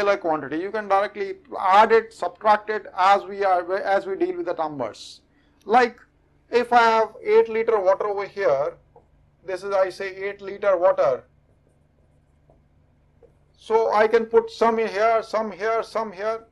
scalar quantity. You can directly add it, subtract it as we deal with the numbers. Like if I have 8 liter water over here, this is, I say, 8 liter water. So I can put some here, some here, some here,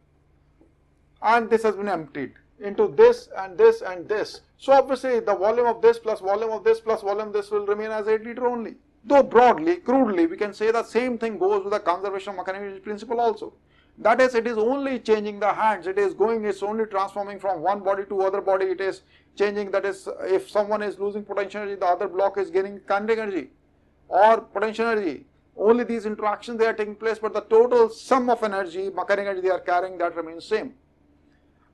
and this has been emptied into this and this and this. So obviously the volume of this plus volume of this plus volume of this will remain as 8 liter only. Though broadly, crudely, we can say the same thing goes with the conservation of mechanical energy principle also. That is, it is only changing the hands, it's only transforming from one body to other body, it is changing. That is, if someone is losing potential energy, the other block is gaining kinetic energy or potential energy. Only these interactions they are taking place, but the total sum of energy, mechanical energy they are carrying, that remains same.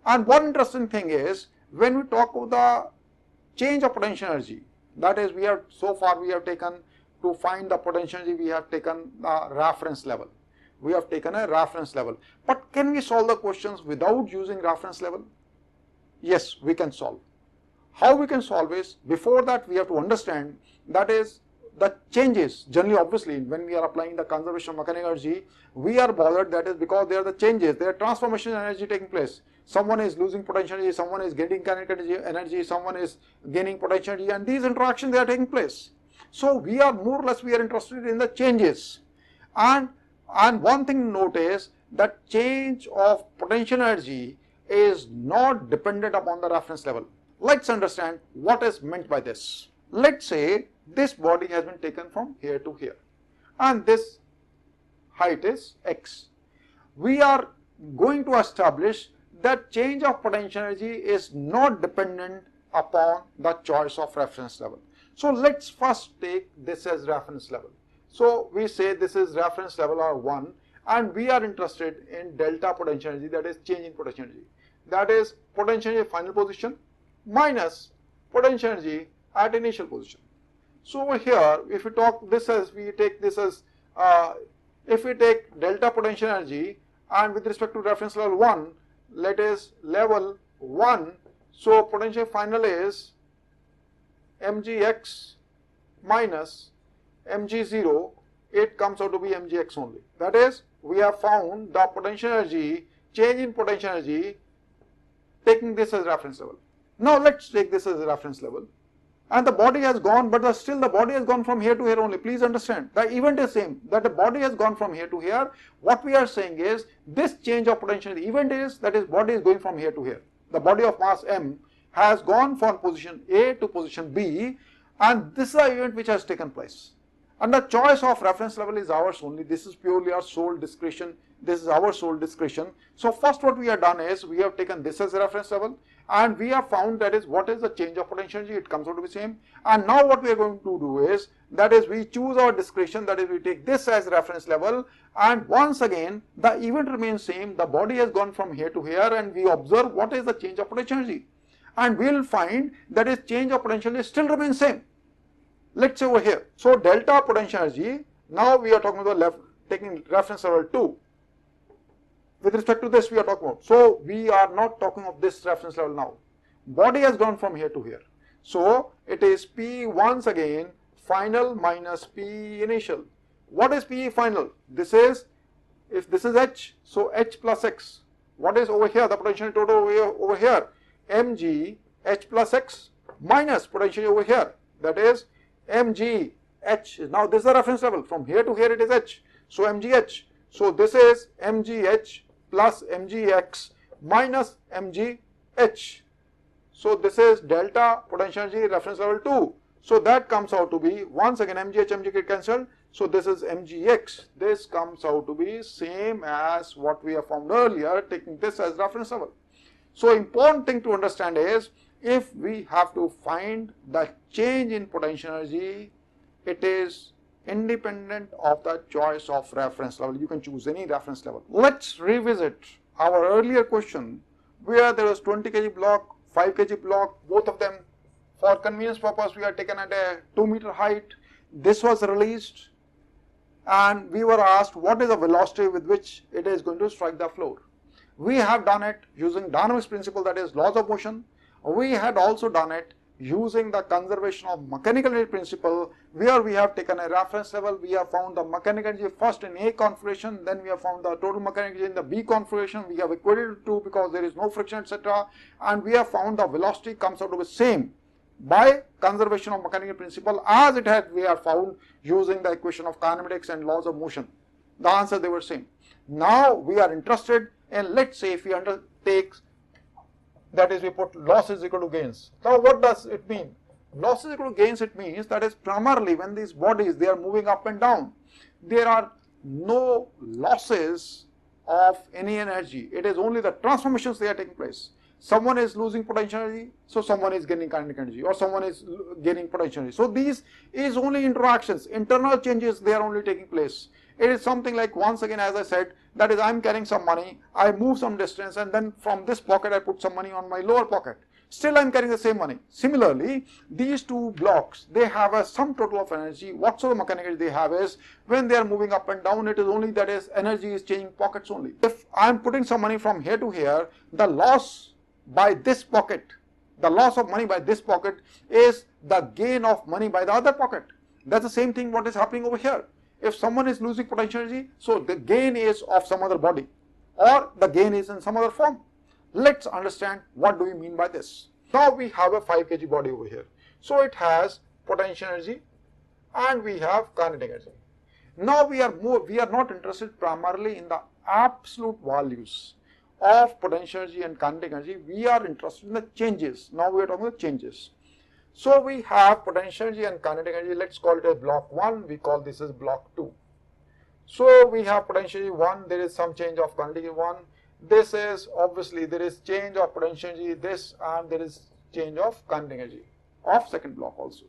And one interesting thing is, when we talk about the change of potential energy, that is, so far we have taken, to find the potential energy, we have taken the reference level. We have taken a reference level. But can we solve the questions without using reference level? Yes, we can solve. How we can solve is, before that we have to understand, that is, the changes. Generally, obviously, when we are applying the conservation of mechanical energy, we are bothered, that is because there are the changes, there are transformation energy taking place. Someone is losing potential energy, someone is getting kinetic energy, someone is gaining potential energy, and these interactions they are taking place. So we are more or less interested in the changes. And one thing to note is that change of potential energy is not dependent upon the reference level. Let's understand what is meant by this. Let's say this body has been taken from here to here, and this height is x. We are going to establish that change of potential energy is not dependent upon the choice of reference level. So let's first take this as reference level. So we say this is reference level or 1, and we are interested in delta potential energy, that is change in potential energy. That is potential energy final position minus potential energy at initial position. So over here, if we talk this as, we take this as, if we take delta potential energy, and with respect to reference level 1, let us level 1, so potential final is mgx minus mg0, it comes out to be mgx only. That is, we have found the potential energy, change in potential energy, taking this as reference level. Now let's take this as a reference level, and the body has gone, but still the body has gone from here to here only. Please understand, the event is same, that the body has gone from here to here. What we are saying is, this change of potential, the event is, that is, body is going from here to here. The body of mass m has gone from position A to position B, and this is the event which has taken place. And the choice of reference level is ours only. This is purely our sole discretion. This is our sole discretion. So first what we have done is, we have taken this as a reference level, and we have found, that is, what is the change of potential energy, it comes out to be same. And now what we are going to do is, that is, we choose our discretion, that is, we take this as reference level, and once again the event remains same. The body has gone from here to here, and we observe what is the change of potential energy, and we will find that is change of potential energy still remains same. Let's say over here, so delta potential energy, now we are talking about taking reference level 2. With respect to this we are talking about, so we are not talking of this reference level now. Body has gone from here to here, so it is P once again final minus P initial. What is P final? This is, if this is H, so H plus X. What is over here, the potential total over here? Mg H plus X minus potential over here, that is mg h. Now this is the reference level, from here to here it is h, so mgh. So this is mgh plus mgx minus mgh. So this is delta potential energy reference level 2. So that comes out to be, once again mgh mg get cancelled, so this is mgx. This comes out to be same as what we have found earlier, taking this as reference level. So important thing to understand is, if we have to find the change in potential energy, it is independent of the choice of reference level. You can choose any reference level. Let's revisit our earlier question, where there was 20 kg block, 5 kg block, both of them for convenience purpose we are taken at a 2 meter height. This was released, and we were asked what is the velocity with which it is going to strike the floor. We have done it using dynamics principle, that is laws of motion. We had also done it using the conservation of mechanical energy principle, where we have taken a reference level, we have found the mechanical energy first in A configuration, then we have found the total mechanical energy in the B configuration, we have equated to because there is no friction, etc. And we have found the velocity comes out to be same by conservation of mechanical principle as it had we have found using the equation of kinematics and laws of motion. The answer they were same. Now we are interested in, let's say if we undertake, that is we put losses equal to gains. Now what does it mean? Losses equal to gains, it means that is primarily when these bodies they are moving up and down, there are no losses of any energy. It is only the transformations they are taking place. Someone is losing potential energy, so someone is gaining kinetic energy, or someone is gaining potential energy. So these is only interactions, internal changes they are only taking place. It is something like, once again as I said, that is I am carrying some money, I move some distance and then from this pocket I put some money on my lower pocket. Still I am carrying the same money. Similarly, these two blocks, they have a sum total of energy. What sort of mechanical energy they have is, when they are moving up and down, it is only that is energy is changing pockets only. If I am putting some money from here to here, the loss by this pocket, the loss of money by this pocket is the gain of money by the other pocket. That's the same thing what is happening over here. If someone is losing potential energy, so the gain is of some other body, or the gain is in some other form. Let's understand what do we mean by this. Now we have a 5 kg body over here. So it has potential energy and we have kinetic energy. Now we are not interested primarily in the absolute values of potential energy and kinetic energy. We are interested in the changes. Now we are talking about changes. So we have potential energy and kinetic energy. Let's call it as block 1. We call this as block 2. So we have potential energy 1. There is some change of kinetic energy 1. This is obviously there is change of potential energy, this, and there is change of kinetic energy of second block also.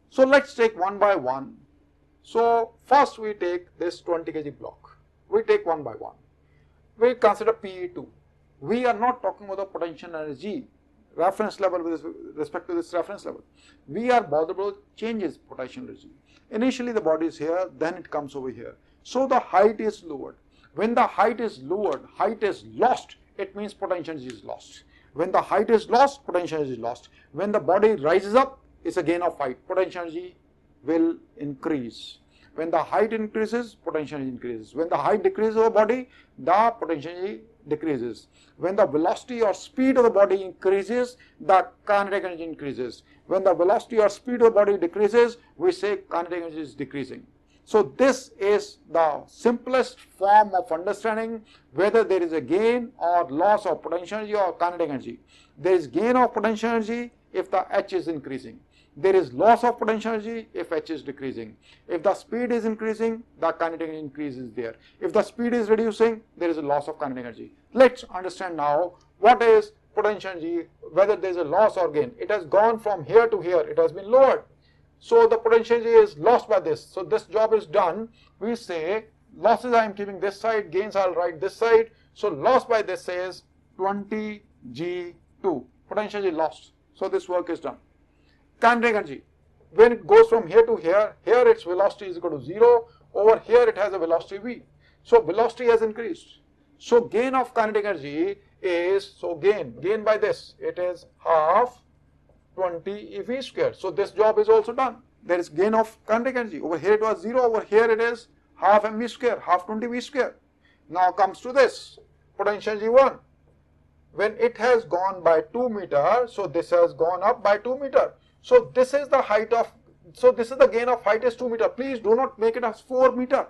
So let's take one by one. So first we take this 20 kg block. We take one by one. We consider PE2. We are not talking about the potential energy reference level with respect to this reference level. We are bothered about changes potential energy. Initially the body is here, then it comes over here. So the height is lowered. When the height is lowered, height is lost, it means potential energy is lost. When the height is lost, potential energy is lost. When the body rises up, it's a gain of height. Potential energy will increase. When the height increases, potential energy increases. When the height decreases of the body, the potential energy decreases. When the velocity or speed of the body increases, the kinetic energy increases. When the velocity or speed of the body decreases, we say kinetic energy is decreasing. So this is the simplest form of understanding whether there is a gain or loss of potential energy or kinetic energy. There is gain of potential energy if the h is increasing. There is loss of potential energy if h is decreasing. If the speed is increasing, the kinetic energy increase is there. If the speed is reducing, there is a loss of kinetic energy. Let's understand now what is potential energy, whether there is a loss or gain. It has gone from here to here, it has been lowered. So the potential energy is lost by this. So this job is done. We say losses I am keeping this side, gains I'll write this side. So loss by this is 20 G2. Potential energy lost. So this work is done. Kinetic energy. When it goes from here to here, here its velocity is equal to 0. Over here it has a velocity v. So velocity has increased. So gain of kinetic energy is, so gain by this, it is half 20 EV square. So this job is also done. There is gain of kinetic energy. Over here it was 0, over here it is half mv square, half 20 v square. Now comes to this, potential energy 1. When it has gone by 2 meter, so this has gone up by 2 meter. So this is the height of, so this is the gain of height is 2 meter. Please do not make it as 4 meter.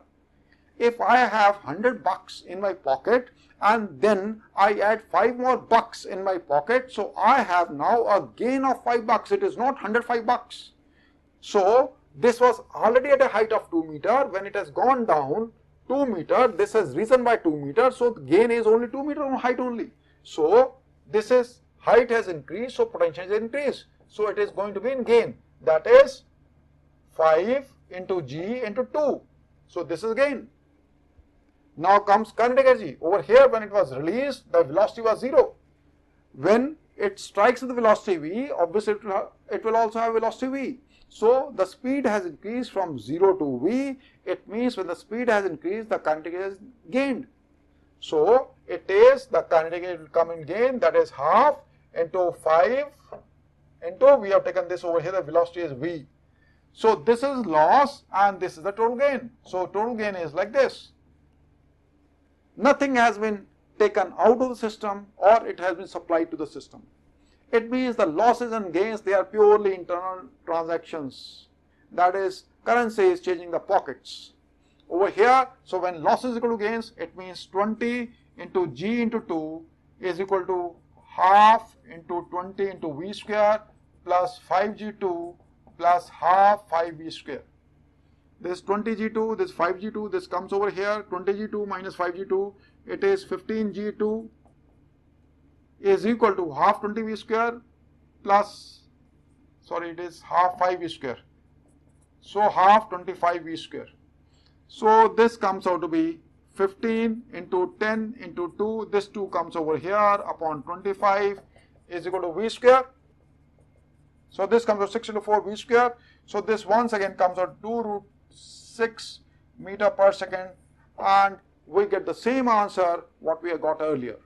If I have 100 bucks in my pocket and then I add 5 more bucks in my pocket, so I have now a gain of 5 bucks. It is not 105 bucks. So this was already at a height of 2 meter. When it has gone down 2 meter, this has risen by 2 meter. So the gain is only 2 meter on height only. So this is height has increased, so potential has increased. So it is going to be in gain. That is 5 into G into 2. So this is gain. Now comes kinetic energy. Over here when it was released, the velocity was 0. When it strikes the velocity v, obviously it will also have velocity v. So the speed has increased from 0 to v. It means when the speed has increased, the kinetic energy is gained. So it is, the kinetic energy will come in gain, that is half into 5 into, we have taken this over here, the velocity is v. So this is loss and this is the total gain. So total gain is like this. Nothing has been taken out of the system or it has been supplied to the system. It means the losses and gains, they are purely internal transactions. That is, currency is changing the pockets. Over here, so when losses is equal to gains, it means 20 into G into 2 is equal to half into 20 into V square plus 5G2 plus half 5V square. This 20G2, this 5G2, this comes over here, 20G2 minus 5G2, it is 15G2 is equal to half 20V square plus, sorry, it is half 5V square. So half 25V square. So this comes out to be 15 into 10 into 2, this 2 comes over here upon 25 is equal to V square. So this comes out 6 into 4 V square. So this once again comes out 2 root 6 meter per second, and we get the same answer what we have got earlier.